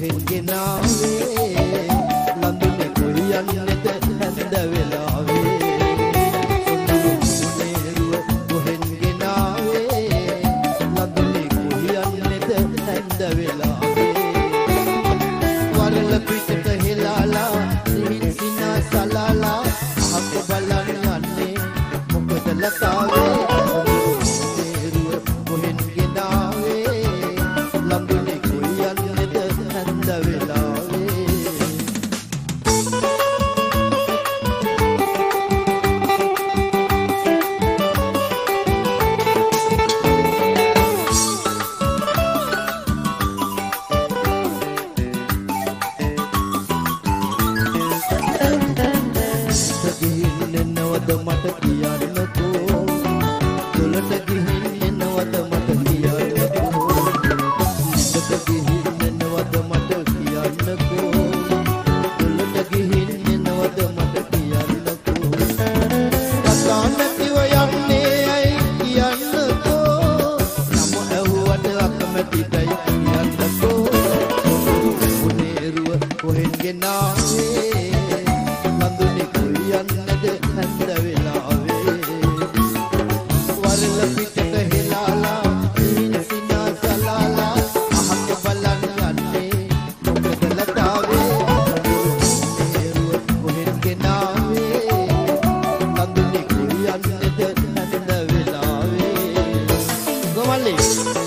කොහෙන් ගෙනාවේ ලඳුනේ කොයියන්නේද හැඳ වෙලාවේ සොඳුරුවනේරුව කොහෙන් ගෙනාවේ ලඳුනේ කොයියන්නේද හැඳ වෙලාවේ වරල පිටට හෙලාලා සිහින් සිනා සලාලා අහක බලන්න යන්නේ මොකද ලතාවේ මට කියන්නකෝ දුලට ගිහින් එනවද මට කියන්නකෝ නිකට ගිහින් එනවද මට කියන්නකෝ දුලට ගිහින් එනවද මට කියන්නකෝ කතා නැතිව යන්නේ ඇයි කියන්නකෝ නම ඇහුවට අකමැතියි කියන්නකෝ උනේරුව කොහෙන් ගෙනාවේ ලඳුනේ කොයියන්නේද හැඳ වෙලාවේ වරල පිටට හෙලාලා සිහින් සිනා සලාලා අහක බලන්න යන්නේ මොකද ලතාවේ උනේරුව කොහෙන් ගෙනාවේ ලඳුනේ කොයියන්නේද හැඳ වෙලාවේ ගොමල්ලේ